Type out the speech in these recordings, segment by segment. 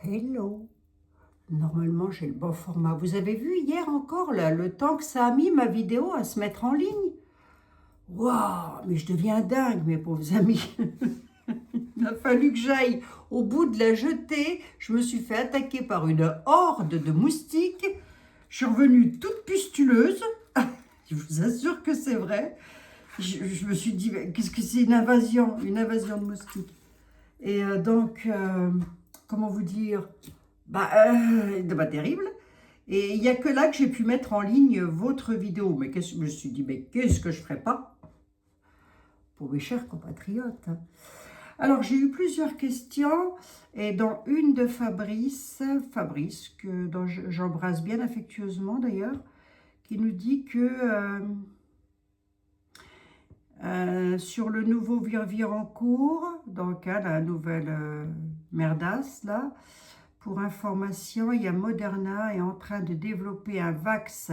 Hello. Normalement, j'ai le bon format. Vous avez vu hier encore là, le temps que ça a mis ma vidéo à se mettre en ligne? Waouh, mais je deviens dingue, mes pauvres amis. Il a fallu que j'aille au bout de la jetée. Je me suis fait attaquer par une horde de moustiques. Je suis revenue toute pustuleuse. Je vous assure que c'est vrai. Je me suis dit, qu'est-ce que c'est une invasion de moustiques. Et comment vous dire? Terrible. Et il n'y a que là que j'ai pu mettre en ligne votre vidéo. Mais je me suis dit, mais qu'est-ce que je ne ferais pas pour mes chers compatriotes, hein. Alors, j'ai eu plusieurs questions, et dans une de Fabrice, dont j'embrasse bien affectueusement d'ailleurs, qui nous dit que sur le nouveau Virvire en cours, donc la nouvelle merdasse, là, pour information, il y a Moderna est en train de développer un vax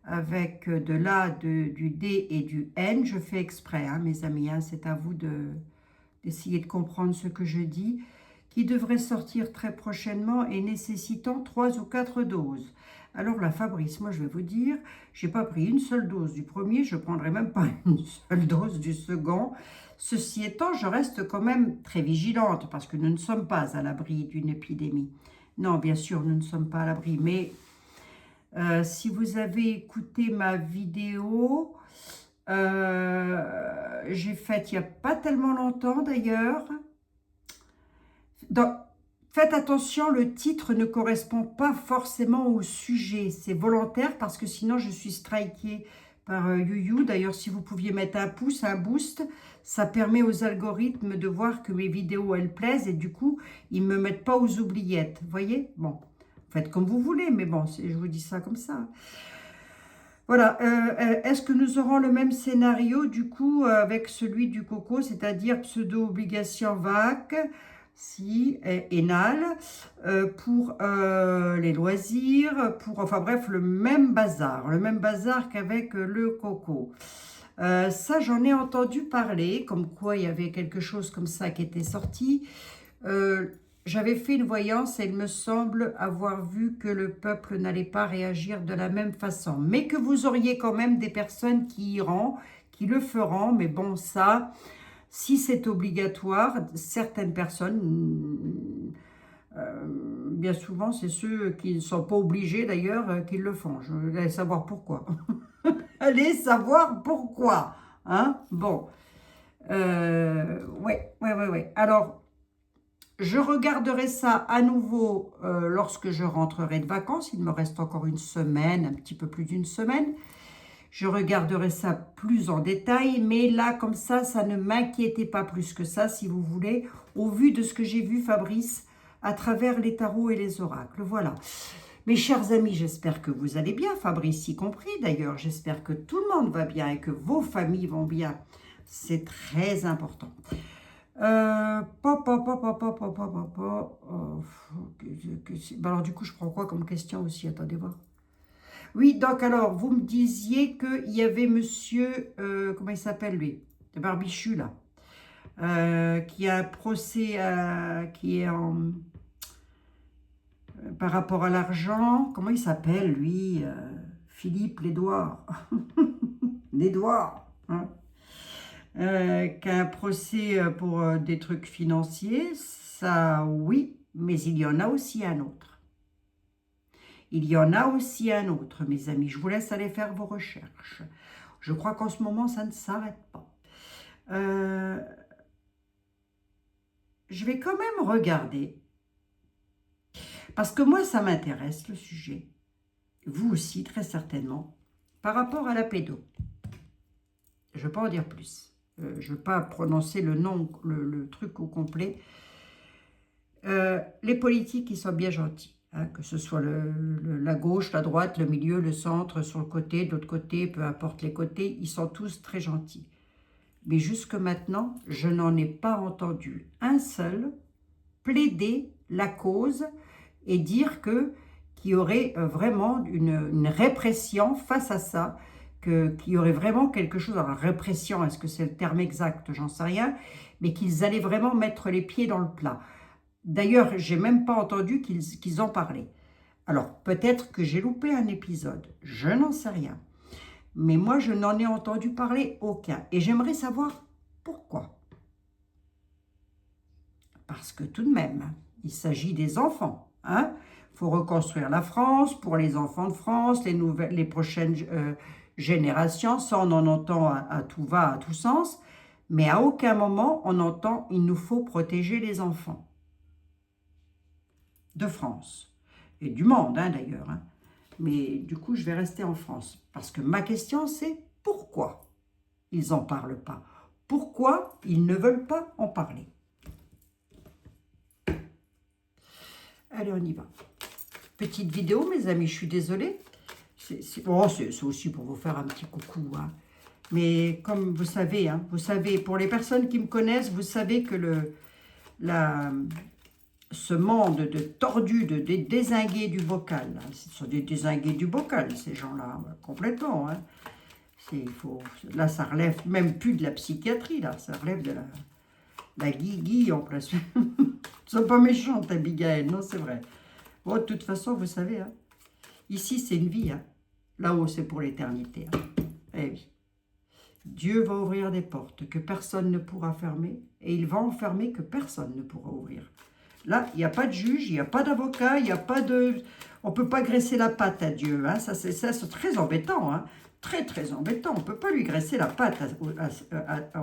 avec de l'A, du D et du N. Je fais exprès, hein, mes amis, hein, c'est à vous d'essayer de comprendre ce que je dis, qui devrait sortir très prochainement et nécessitant 3 ou 4 doses. Alors là, Fabrice, moi je vais vous dire, j'ai pas pris une seule dose du premier, je prendrai même pas une seule dose du second. Ceci étant, je reste quand même très vigilante parce que nous ne sommes pas à l'abri d'une épidémie. Non, bien sûr, nous ne sommes pas à l'abri, mais si vous avez écouté ma vidéo, j'ai faite il n'y a pas tellement longtemps d'ailleurs. Faites attention, le titre ne correspond pas forcément au sujet. C'est volontaire parce que sinon je suis strikée par YouYou. D'ailleurs, si vous pouviez mettre un pouce, un boost, ça permet aux algorithmes de voir que mes vidéos, elles plaisent et du coup, ils ne me mettent pas aux oubliettes. Vous voyez? Bon, faites comme vous voulez, mais bon, je vous dis ça comme ça. Voilà, est-ce que nous aurons le même scénario du coup avec celui du coco, c'est-à-dire pseudo-obligation VAC, si, ENAL, pour les loisirs, enfin bref, le même bazar qu'avec le coco. Ça, j'en ai entendu parler, comme quoi il y avait quelque chose comme ça qui était sorti. J'avais fait une voyance et il me semble avoir vu que le peuple n'allait pas réagir de la même façon. Mais que vous auriez quand même des personnes qui iront, qui le feront. Mais bon, ça, si c'est obligatoire, certaines personnes, bien souvent, c'est ceux qui ne sont pas obligés d'ailleurs qui le font. Je voulais savoir pourquoi. Allez savoir pourquoi. Hein? Bon. Ouais. Alors, je regarderai ça à nouveau lorsque je rentrerai de vacances. Il me reste encore une semaine, un petit peu plus d'une semaine. Je regarderai ça plus en détail, mais là, comme ça ne m'inquiétait pas plus que ça, si vous voulez, au vu de ce que j'ai vu, Fabrice, à travers les tarots et les oracles. Voilà. Mes chers amis, j'espère que vous allez bien, Fabrice y compris d'ailleurs. J'espère que tout le monde va bien et que vos familles vont bien. C'est très important. Alors du coup, je prends quoi comme question aussi? Attendez voir. Oui, donc alors, vous me disiez qu'il y avait monsieur, comment il s'appelle lui? Le barbichu là, qui a un procès qui est par rapport à l'argent. Comment il s'appelle lui? Philippe Lédouard. Lédouard, hein, qui a un procès pour des trucs financiers, ça oui, mais il y en a aussi un autre. Il y en a aussi un autre, mes amis. Je vous laisse aller faire vos recherches. Je crois qu'en ce moment, ça ne s'arrête pas. Je vais quand même regarder, parce que moi, ça m'intéresse, le sujet. Vous aussi, très certainement, par rapport à la pédo. Je ne vais pas en dire plus. Je ne vais pas prononcer le nom, le truc au complet. Les politiques, ils sont bien gentils. Hein, que ce soit la gauche, la droite, le milieu, le centre, sur le côté, de l'autre côté, peu importe les côtés, ils sont tous très gentils. Mais jusque maintenant, je n'en ai pas entendu un seul plaider la cause et dire qu'il y aurait vraiment une répression face à ça, qu'il y aurait vraiment quelque chose. Alors, répression, est-ce que c'est le terme exact? J'en sais rien, mais qu'ils allaient vraiment mettre les pieds dans le plat. D'ailleurs, j'ai même pas entendu qu'ils en parlaient. Alors, peut-être que j'ai loupé un épisode, je n'en sais rien. Mais moi, je n'en ai entendu parler aucun. Et j'aimerais savoir pourquoi. Parce que tout de même, il s'agit des enfants. Hein. Faut reconstruire la France pour les enfants de France, les prochaines générations. Ça, on en entend à tout va, à tout sens. Mais à aucun moment, on entend il nous faut protéger les enfants de France. Et du monde, hein, d'ailleurs. Hein. Mais du coup, je vais rester en France. Parce que ma question, c'est pourquoi ils n'en parlent pas? Pourquoi ils ne veulent pas en parler? Allez, on y va. Petite vidéo, mes amis, je suis désolée. C'est aussi pour vous faire un petit coucou. Hein. Mais comme vous savez, pour les personnes qui me connaissent, vous savez que ce monde de tordus, de dézingués du bocal, hein, ce sont des dézingués du bocal, ces gens-là, complètement. Hein. Là, ça relève même plus de la psychiatrie, là, ça relève de la guigui en presque. Ils sont pas méchantes, Abigail, non, c'est vrai. Bon, de toute façon, vous savez, hein, ici, c'est une vie. Hein. Là-haut, c'est pour l'éternité. Hein. Eh oui. Dieu va ouvrir des portes que personne ne pourra fermer, et il va en fermer que personne ne pourra ouvrir. Là, il n'y a pas de juge, il n'y a pas d'avocat, il n'y a pas de... On ne peut pas graisser la patte à Dieu. Hein. Ça, c'est très embêtant. Hein. Très, très embêtant. On ne peut pas lui graisser la patte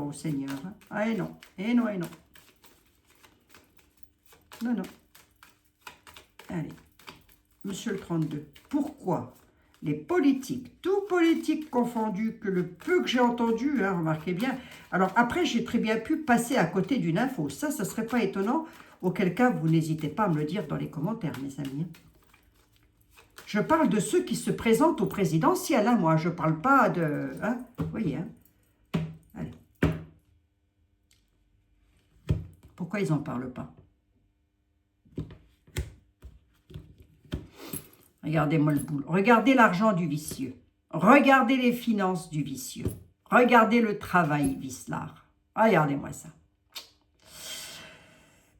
au Seigneur. Hein. Ah, et non. Et non, et non. Non, non. Allez. Monsieur le 32. Pourquoi les politiques, tout politique confondu, que le peu que j'ai entendu, hein, remarquez bien. Alors après, j'ai très bien pu passer à côté d'une info. Ça ne serait pas étonnant. Auquel cas, vous n'hésitez pas à me le dire dans les commentaires, mes amis. Je parle de ceux qui se présentent au présidentiel, hein, moi. Je ne parle pas de... Hein, vous voyez, hein. Allez. Pourquoi ils n'en parlent pas? Regardez-moi le boule. Regardez l'argent du vicieux. Regardez les finances du vicieux. Regardez le travail vicelard. Regardez-moi ça.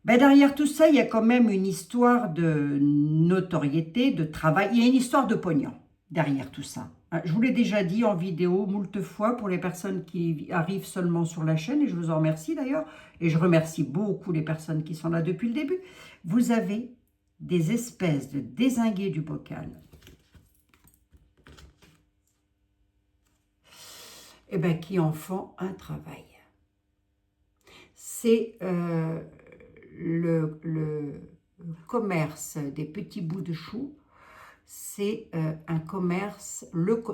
Ben derrière tout ça, il y a quand même une histoire de notoriété, de travail. Il y a une histoire de pognon derrière tout ça. Je vous l'ai déjà dit en vidéo moult fois pour les personnes qui arrivent seulement sur la chaîne, et je vous en remercie d'ailleurs. Et je remercie beaucoup les personnes qui sont là depuis le début. Vous avez des espèces de dézingués du bocal. Eh bien, qui en font un travail. C'est le commerce des petits bouts de chou. C'est un commerce,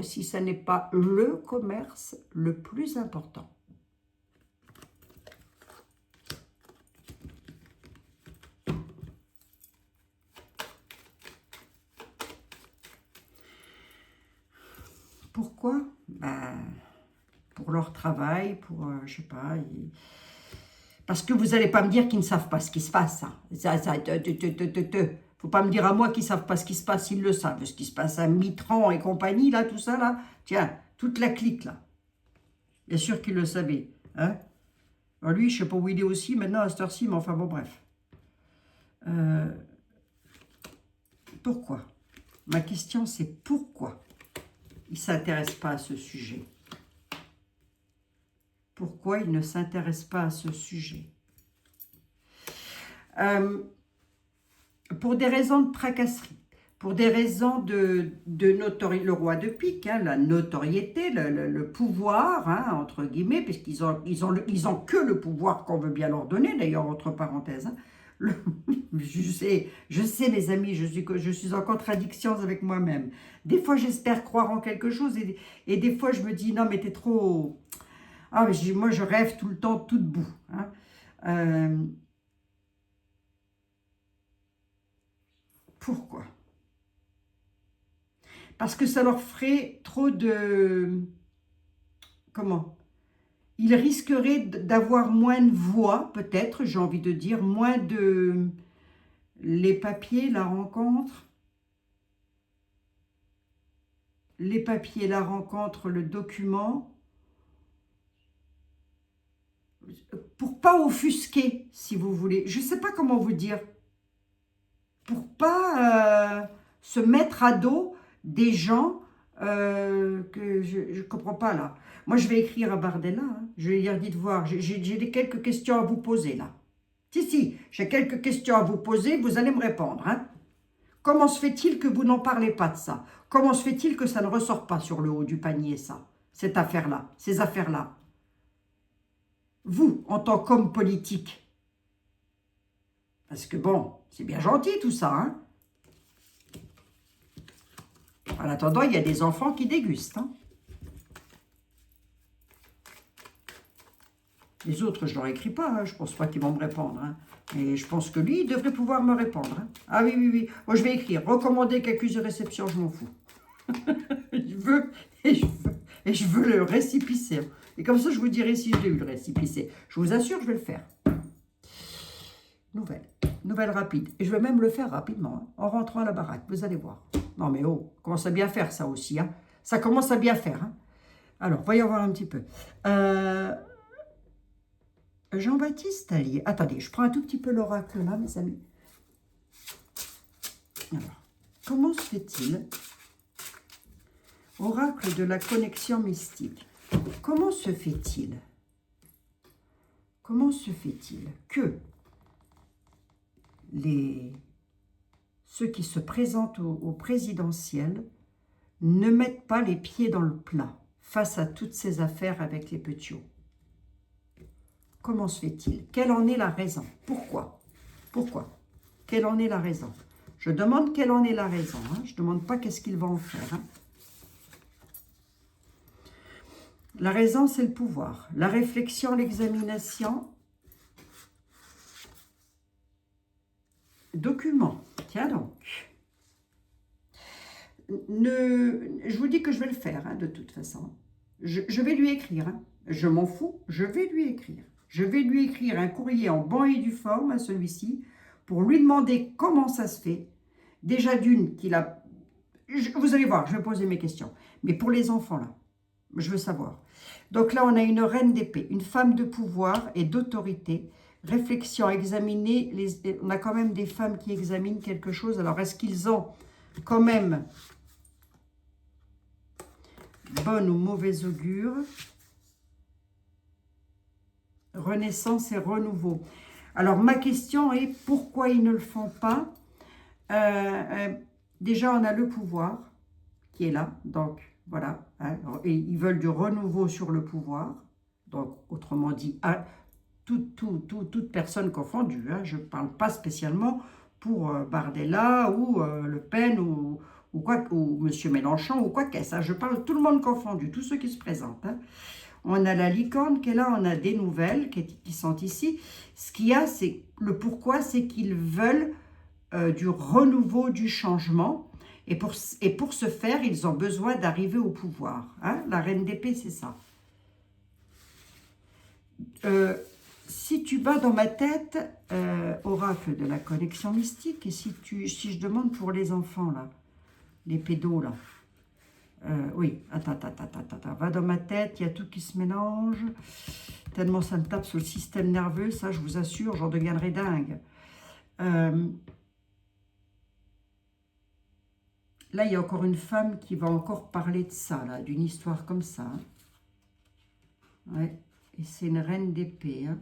si ce n'est pas le commerce le plus important. Pourquoi? Ben, pour leur travail, pour, je sais pas, parce que vous n'allez pas me dire qu'ils ne savent pas ce qui se passe. Hein. Faut pas me dire à moi qu'ils ne savent pas ce qui se passe, ils le savent. Ce qui se passe à Mitran et compagnie, là, tout ça, là. Tiens, toute la clique, là. Bien sûr qu'ils le savaient. Hein. Alors lui, je ne sais pas où il est aussi, maintenant, à cette heure-ci, mais enfin, bon, bref. Pourquoi? Ma question, c'est pourquoi il ne s'intéresse pas à ce sujet? Pourquoi il ne s'intéresse pas à ce sujet? Pour des raisons de tracasserie, pour des raisons de notoriété, le roi de pique, hein, la notoriété, le pouvoir, hein, entre guillemets, puisqu'ils ont que le pouvoir qu'on veut bien leur donner, d'ailleurs, entre parenthèses. Hein. Je sais, mes amis, je suis en contradiction avec moi-même. Des fois, j'espère croire en quelque chose et des fois, je me dis, non, mais t'es trop... Ah, mais moi, je rêve tout le temps, tout debout. Hein. Pourquoi? Parce que ça leur ferait trop de... Comment? Ils risqueraient d'avoir moins de voix, peut-être, j'ai envie de dire, moins de... Les papiers, la rencontre. Les papiers, la rencontre, le document. Pour pas offusquer, si vous voulez. Je ne sais pas comment vous dire. pour pas se mettre à dos des gens que je ne comprends pas là. Moi, je vais écrire à Bardella. Hein. Je vais lui dire, dites voir, j'ai quelques questions à vous poser là. Si, j'ai quelques questions à vous poser, vous allez me répondre. Hein. Comment se fait-il que vous n'en parlez pas de ça? Comment se fait-il que ça ne ressort pas sur le haut du panier, ça? Cette affaire-là, ces affaires-là. Vous, en tant qu'homme politique. Parce que bon, c'est bien gentil tout ça, hein? En attendant, il y a des enfants qui dégustent. Hein. Les autres, je ne leur écris pas. Hein. Je ne pense pas qu'ils vont me répondre. Hein. Et je pense que lui, il devrait pouvoir me répondre. Hein. Ah oui, oui, oui. Moi, je vais écrire. Recommander qu'accuse de réception, je m'en fous. je veux, et je veux le récipicé. Et comme ça, je vous dirai si je l'ai eu, le récipicé. Je vous assure, je vais le faire. Nouvelle rapide. Et je vais même le faire rapidement, hein, en rentrant à la baraque. Vous allez voir. Non mais oh, commence à bien faire ça aussi. Hein. Ça commence à bien faire. Hein. Alors, voyons voir un petit peu. Jean-Baptiste Allier. Attendez, je prends un tout petit peu l'oracle là, mes amis. Alors, comment se fait-il? Oracle de la connexion mystique. Comment se fait-il? Comment se fait-il que ceux qui se présentent au présidentiel ne mettent pas les pieds dans le plat face à toutes ces affaires avec les petits? Comment se fait-il? Quelle en est la raison? Pourquoi? Pourquoi? Quelle en est la raison? Je demande quelle en est la raison. Hein? Je ne demande pas qu'est-ce qu'il va en faire. Hein? La raison, c'est le pouvoir. La réflexion, l'examination. Document. Tiens donc. Je vous dis que je vais le faire, hein, de toute façon. Je vais lui écrire. Hein. Je m'en fous, je vais lui écrire. Je vais lui écrire un courrier en bon et due forme à celui-ci pour lui demander comment ça se fait. Déjà d'une, qu'il a... Vous allez voir, je vais poser mes questions. Mais pour les enfants, là, je veux savoir. Donc là, on a une reine d'épée, une femme de pouvoir et d'autorité. Réflexion, examiner. On a quand même des femmes qui examinent quelque chose. Alors, est-ce qu'ils ont quand même bonne ou mauvaise augure? Renaissance et renouveau. Alors, ma question est, pourquoi ils ne le font pas? Déjà, on a le pouvoir qui est là, donc voilà. Hein, et ils veulent du renouveau sur le pouvoir. Donc, autrement dit, toute personne confondue. Hein, je ne parle pas spécialement pour Bardella ou Le Pen ou M. Mélenchon ou quoi qu'est-ce. Hein, je parle tout le monde confondu, tous ceux qui se présentent. Hein. On a la licorne qui est là, on a des nouvelles qui sont ici. Ce qu'il y a, c'est le pourquoi, c'est qu'ils veulent du renouveau, du changement. Et pour ce faire, ils ont besoin d'arriver au pouvoir. Hein? La reine d'épée, c'est ça. Si tu bats dans ma tête, oracle de la connexion mystique, et si je demande pour les enfants, là, les pédos, là, oui, attends, va dans ma tête, il y a tout qui se mélange, tellement ça me tape sur le système nerveux, ça je vous assure, j'en deviendrai dingue. Là, il y a encore une femme qui va encore parler de ça, là, d'une histoire comme ça. Hein. Ouais, et c'est une reine d'épée, hein.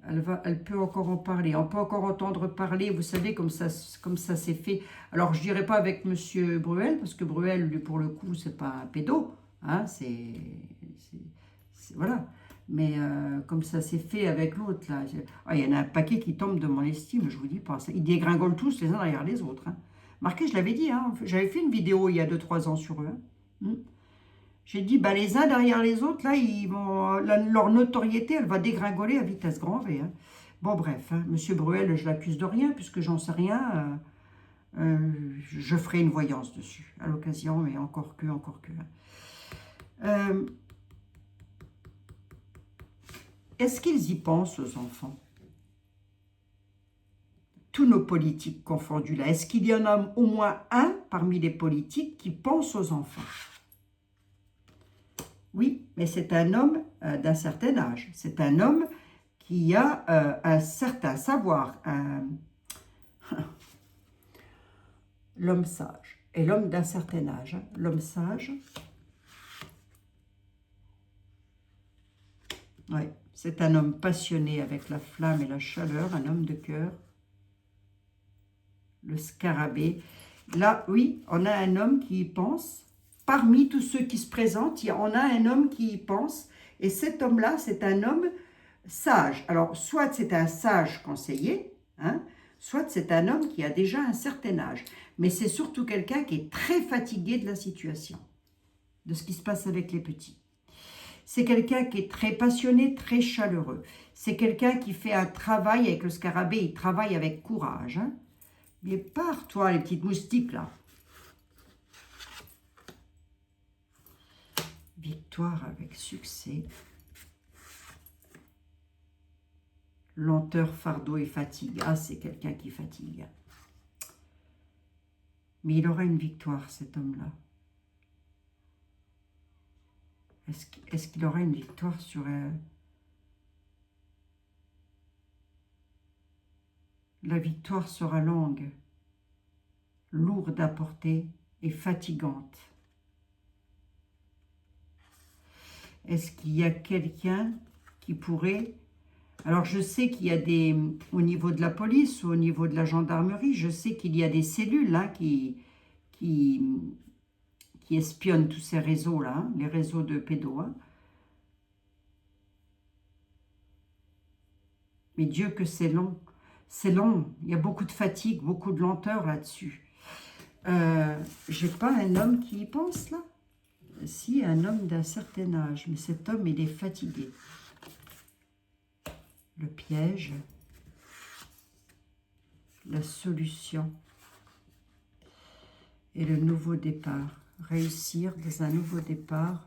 Elle peut encore en parler, on peut encore entendre parler, vous savez, comme ça s'est fait. Alors, je ne dirais pas avec M. Bruel, parce que Bruel, lui, pour le coup, c'est pas un pédo, hein, voilà. Mais comme ça s'est fait avec l'autre, là, il y en a un paquet qui tombe de mon estime, je vous dis pas. Ils dégringolent tous les uns derrière les autres. Hein. Marquez, je l'avais dit, hein, j'avais fait une vidéo il y a 2-3 ans sur eux. Hein. J'ai dit, bah, les uns derrière les autres, là, leur notoriété, elle va dégringoler à vitesse grand V. Hein. Bon, bref, hein, M. Bruel, je l'accuse de rien, puisque j'en sais rien. Je ferai une voyance dessus, à l'occasion, mais encore que. Hein. Est-ce qu'ils y pensent, aux enfants? Tous nos politiques confondus, là. Est-ce qu'il y en a au moins un parmi les politiques qui pense aux enfants? Oui, mais c'est un homme d'un certain âge. C'est un homme qui a un certain savoir. l'homme sage. Et l'homme d'un certain âge. Hein. L'homme sage. Ouais, c'est un homme passionné avec la flamme et la chaleur, un homme de cœur. Le scarabée. Là, oui, on a un homme qui y pense. Parmi tous ceux qui se présentent, on a un homme qui y pense. Et cet homme-là, c'est un homme sage. Alors, soit c'est un sage conseiller, hein, soit c'est un homme qui a déjà un certain âge. Mais c'est surtout quelqu'un qui est très fatigué de la situation, de ce qui se passe avec les petits. C'est quelqu'un qui est très passionné, très chaleureux. C'est quelqu'un qui fait un travail avec le scarabée, il travaille avec courage. Hein. Mais pars-toi, les petites moustiques, là. Victoire avec succès. Lenteur, fardeau et fatigue. Ah, c'est quelqu'un qui fatigue. Mais il aura une victoire, cet homme-là. Est-ce qu'il aura une victoire sur... La victoire sera longue, lourde à porter et fatigante. Est-ce qu'il y a quelqu'un qui pourrait... Alors, je sais qu'il y a des... Au niveau de la police ou au niveau de la gendarmerie, je sais qu'il y a des cellules hein, qui espionnent tous ces réseaux-là, hein, les réseaux de pédos. Hein. Mais Dieu que c'est long. C'est long, il y a beaucoup de fatigue, beaucoup de lenteur là-dessus. J'ai pas un homme qui y pense là? Si, un homme d'un certain âge, mais cet homme, il est fatigué. Le piège, la solution et le nouveau départ. Réussir dans un nouveau départ,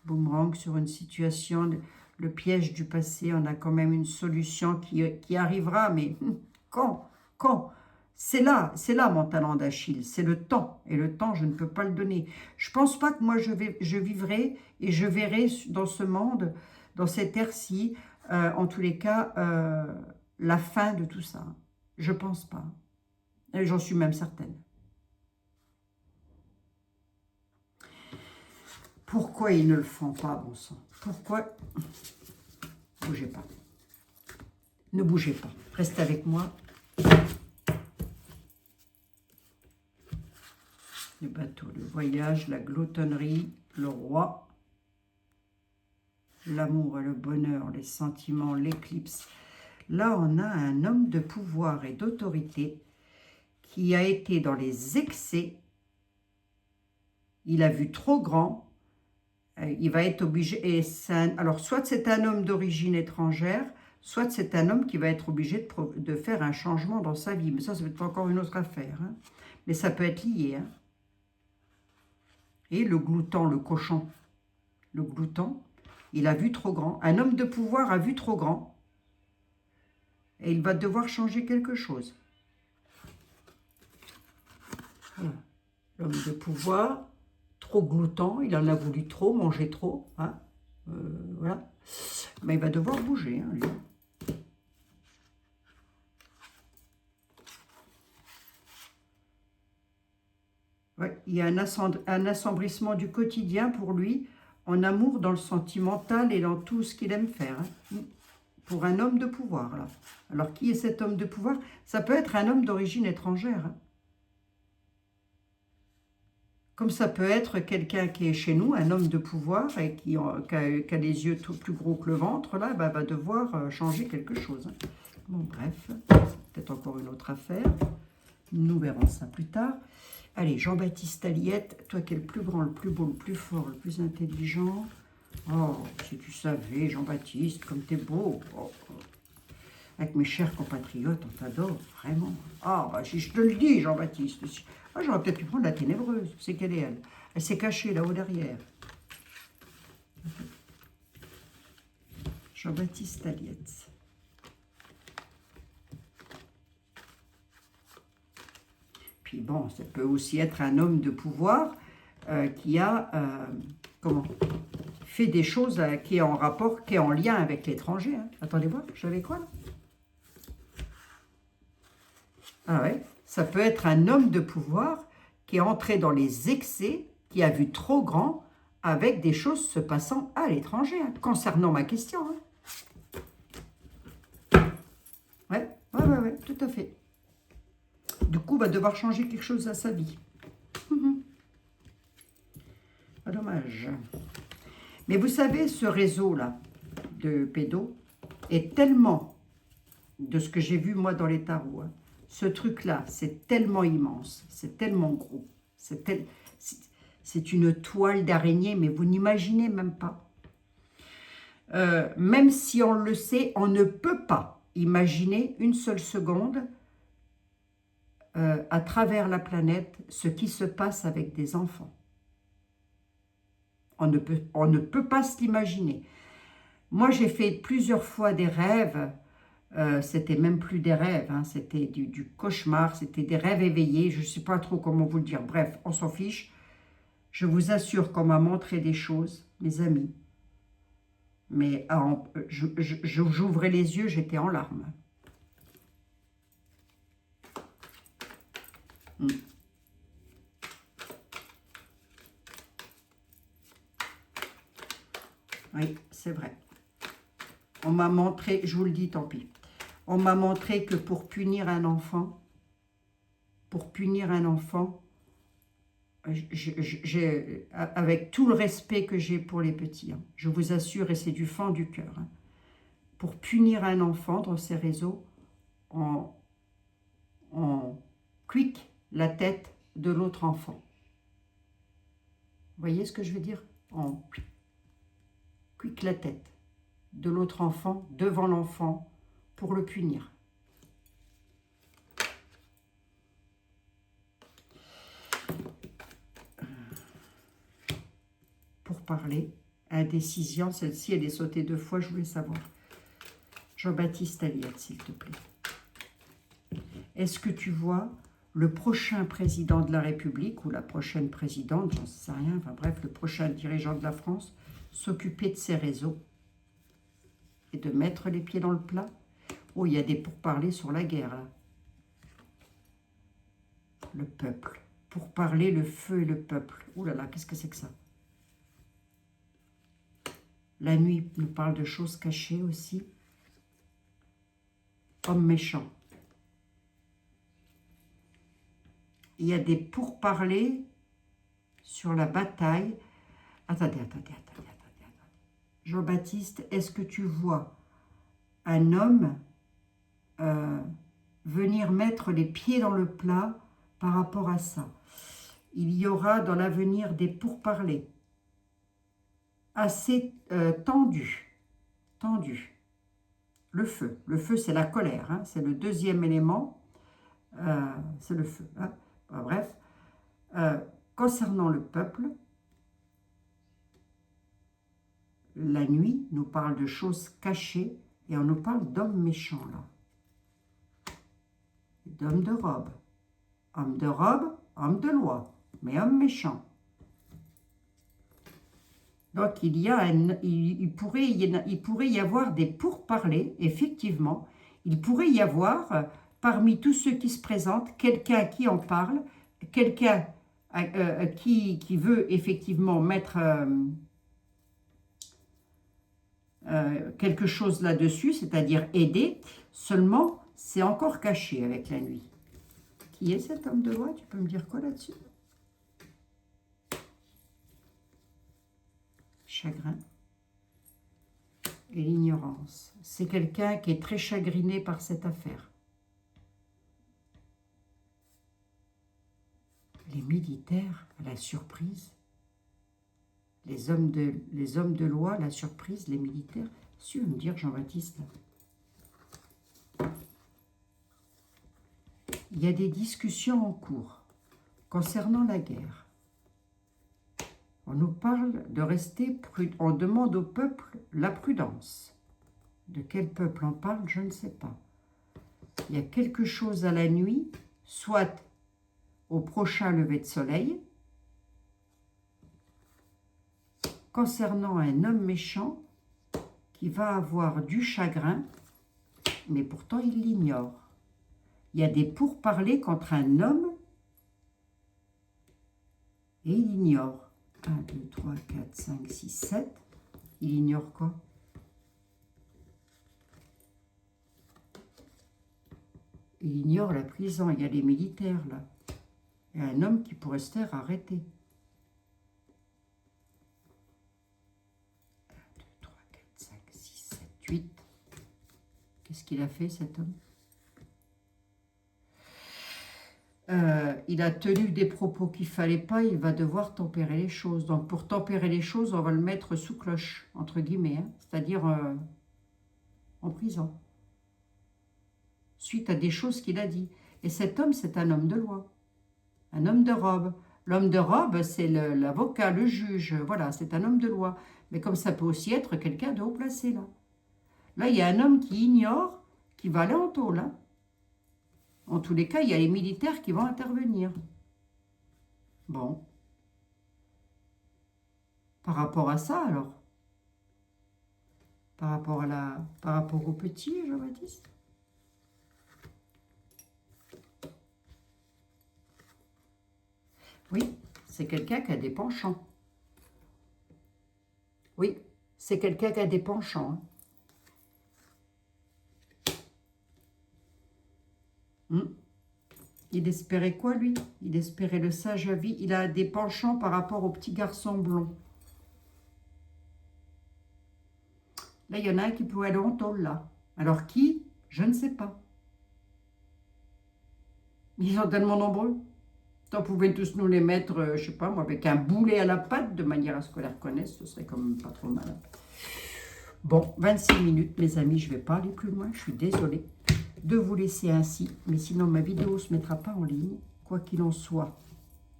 boomerang sur une situation... Le piège du passé, on a quand même une solution qui arrivera, mais quand? C'est là mon talent d'Achille, c'est le temps. Et le temps, je ne peux pas le donner. Je ne pense pas que moi, je vivrai et je verrai dans ce monde, dans cette ère-ci, en tous les cas, la fin de tout ça. Je ne pense pas. Et j'en suis même certaine. Pourquoi ils ne le font pas, bon sang? Pourquoi? Ne bougez pas. Ne bougez pas. Restez avec moi. Le bateau, le voyage, la gloutonnerie, le roi, l'amour et le bonheur, les sentiments, l'éclipse. Là, on a un homme de pouvoir et d'autorité qui a été dans les excès. Il a vu trop grand. Il va être obligé, alors soit c'est un homme d'origine étrangère, soit c'est un homme qui va être obligé de faire un changement dans sa vie. Mais ça va être encore une autre affaire. Hein. Mais ça peut être lié. Hein. Et le glouton, le cochon, le glouton, il a vu trop grand. Un homme de pouvoir a vu trop grand. Et il va devoir changer quelque chose. Voilà. L'homme de pouvoir... trop glouton, il en a voulu trop, manger trop, hein, voilà. Mais il va devoir bouger, hein, lui. Ouais, il y a un assombrissement du quotidien pour lui, en amour, dans le sentimental et dans tout ce qu'il aime faire. Hein. Pour un homme de pouvoir, là. Alors, qui est cet homme de pouvoir? Ça peut être un homme d'origine étrangère, hein. Comme ça peut être quelqu'un qui est chez nous, un homme de pouvoir, et qui a les yeux tout plus gros que le ventre, là, bah, va devoir changer quelque chose. Hein. Bon, bref, peut-être encore une autre affaire. Nous verrons ça plus tard. Allez, Jean-Baptiste Aliette, toi qui es le plus grand, le plus beau, le plus fort, le plus intelligent. Oh, si tu savais, Jean-Baptiste, comme t'es beau. Oh. Avec mes chers compatriotes, on t'adore, vraiment. Ah, bah, si je te le dis, Jean-Baptiste. Ah, j'aurais peut-être pu prendre la ténébreuse. C'est quelle est elle? Elle s'est cachée là-haut derrière. Jean-Baptiste Aliette. Puis bon, ça peut aussi être un homme de pouvoir qui a, fait des choses qui est en rapport, qui est en lien avec l'étranger. Hein. Attendez voir, j'avais quoi là? Ah ouais, Ça peut être un homme de pouvoir qui est entré dans les excès, qui a vu trop grand, avec des choses se passant à l'étranger, hein, concernant ma question. Hein. Ouais, tout à fait. Du coup, va devoir changer quelque chose à sa vie. Dommage. Mais vous savez, ce réseau-là de pédos est tellement, de ce que j'ai vu moi dans les tarots, hein, ce truc-là, c'est tellement immense, c'est tellement gros, c'est une toile d'araignée, mais vous n'imaginez même pas. Même si on le sait, on ne peut pas imaginer une seule seconde à travers la planète ce qui se passe avec des enfants. On ne peut pas se l'imaginer. Moi, j'ai fait plusieurs fois des rêves, c'était même plus des rêves, hein, c'était du cauchemar, c'était des rêves éveillés, je ne sais pas trop comment vous le dire, bref, on s'en fiche. Je vous assure qu'on m'a montré des choses, mes amis, mais j'ouvrais les yeux, j'étais en larmes. Oui, c'est vrai. On m'a montré, je vous le dis, tant pis. On m'a montré que pour punir un enfant, avec tout le respect que j'ai pour les petits, hein, je vous assure, et c'est du fond du cœur, hein, pour punir un enfant dans ces réseaux, on quick la tête de l'autre enfant. Vous voyez ce que je veux dire? On quick la tête de l'autre enfant devant l'enfant pour le punir. Pour parler, indécision, celle-ci elle est sautée 2 fois, je voulais savoir. Jean-Baptiste Aliette, s'il te plaît. Est-ce que tu vois le prochain président de la République ou la prochaine présidente, j'en sais rien, enfin bref, le prochain dirigeant de la France, s'occuper de ces réseaux et de mettre les pieds dans le plat? Oh, il y a des pourparlers sur la guerre, là. Le peuple. Pourparler le feu et le peuple. Ouh là là, qu'est-ce que c'est que ça? La nuit nous parle de choses cachées aussi. Homme méchant. Il y a des pourparlers sur la bataille. Attendez. Jean-Baptiste, est-ce que tu vois un homme venir mettre les pieds dans le plat par rapport à ça? Il y aura dans l'avenir des pourparlers assez tendus. Le feu c'est la colère, hein, c'est le deuxième élément, c'est le feu. Hein. Bref, concernant le peuple, la nuit nous parle de choses cachées et on nous parle d'hommes méchants là. D'hommes de robe. Homme de robe, homme de loi, mais homme méchant. Donc il pourrait y avoir des pourparlers, effectivement. Il pourrait y avoir, parmi tous ceux qui se présentent, quelqu'un qui en parle, quelqu'un qui veut effectivement mettre quelque chose là-dessus, c'est-à-dire aider, seulement c'est encore caché avec la nuit. Qui est cet homme de loi? Tu peux me dire quoi là-dessus? Chagrin et l'ignorance. C'est quelqu'un qui est très chagriné par cette affaire. Les militaires, la surprise. Les hommes de loi, la surprise, les militaires. Tu veux me dire, Jean-Baptiste? Il y a des discussions en cours concernant la guerre. On nous parle de rester prudent. On demande au peuple la prudence. De quel peuple on parle, je ne sais pas. Il y a quelque chose à la nuit, soit au prochain lever de soleil, concernant un homme méchant qui va avoir du chagrin, mais pourtant il l'ignore. Il y a des pourparlers contre un homme et il ignore. 1, 2, 3, 4, 5, 6, 7. Il ignore quoi? Il ignore la prison. Il y a les militaires là. Il y a un homme qui pourrait se faire arrêter. 1, 2, 3, 4, 5, 6, 7, 8. Qu'est-ce qu'il a fait cet homme? Il a tenu des propos qu'il ne fallait pas, il va devoir tempérer les choses. Donc pour tempérer les choses, on va le mettre sous cloche, entre guillemets, hein, c'est-à-dire en prison. Suite à des choses qu'il a dit. Et cet homme, c'est un homme de loi, un homme de robe. L'homme de robe, c'est l'avocat, le juge, voilà, c'est un homme de loi. Mais comme ça peut aussi être quelqu'un de haut placé, là. Là, il y a un homme qui ignore, qui va aller en tôle, hein. En tous les cas, il y a les militaires qui vont intervenir. Bon. Par rapport à ça, alors. Par rapport au petit, Jean-Baptiste. Oui, c'est quelqu'un qui a des penchants. Oui, c'est quelqu'un qui a des penchants. Hein. Il espérait quoi, lui? Il espérait le sage à vie. Il a des penchants par rapport au petit garçon blond. Là, il y en a un qui pourrait aller en tôle, là. Alors qui? Je ne sais pas. Ils sont tellement nombreux. On pouvait tous nous les mettre, je sais pas moi, avec un boulet à la patte, de manière à ce qu'on les reconnaisse. Ce serait quand même pas trop mal. Bon, 26 minutes, mes amis. Je ne vais pas aller plus loin. Je suis désolée de vous laisser ainsi, mais sinon ma vidéo ne se mettra pas en ligne. Quoi qu'il en soit,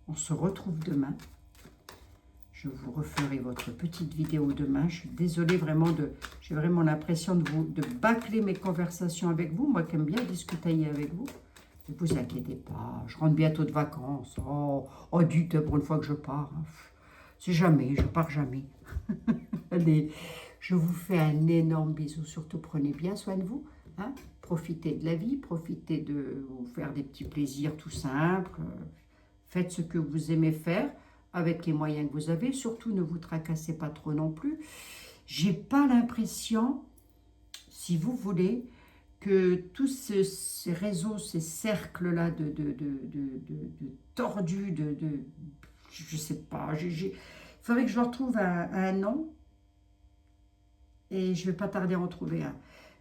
on se retrouve demain. Je vous referai votre petite vidéo demain. Je suis désolée vraiment j'ai vraiment l'impression de bâcler mes conversations avec vous. Moi qui aime bien discuter avec vous. Ne vous inquiétez pas, je rentre bientôt de vacances. Oh dites pour une fois que je pars. C'est jamais, je pars jamais. Allez, je vous fais un énorme bisou. Surtout prenez bien soin de vous. Hein? Profitez de la vie, profitez de vous faire des petits plaisirs tout simples. Faites ce que vous aimez faire avec les moyens que vous avez. Surtout, ne vous tracassez pas trop non plus. J'ai pas l'impression, si vous voulez, que tous ces réseaux, ces cercles-là de tordus, je sais pas, il faudrait que je leur trouve un nom. Et je vais pas tarder à en trouver un.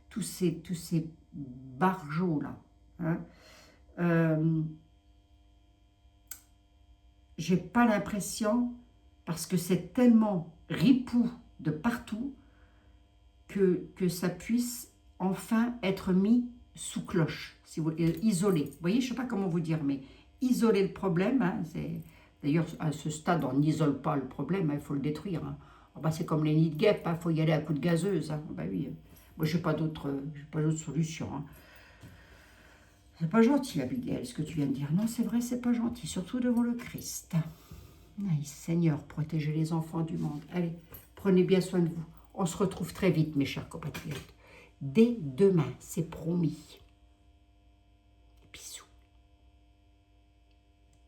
Tous ces barjots-là. Hein. J'ai pas l'impression, parce que c'est tellement ripou de partout, que ça puisse enfin être mis sous cloche, si vous isolé. Vous voyez, je sais pas comment vous dire, mais isoler le problème, hein, d'ailleurs, à ce stade, on n'isole pas le problème, il faut le détruire. Hein. Oh, bah, c'est comme les nids de guêpes, il faut y aller à coups de gazeuse. Hein. Bah, oui. Moi, je n'ai pas d'autre solution. Hein. C'est pas gentil, Abigail, ce que tu viens de dire. Non, c'est vrai, c'est pas gentil, surtout devant le Christ. Aïe, Seigneur, protégez les enfants du monde. Allez, prenez bien soin de vous. On se retrouve très vite, mes chers compatriotes. Dès demain, c'est promis. Bisous.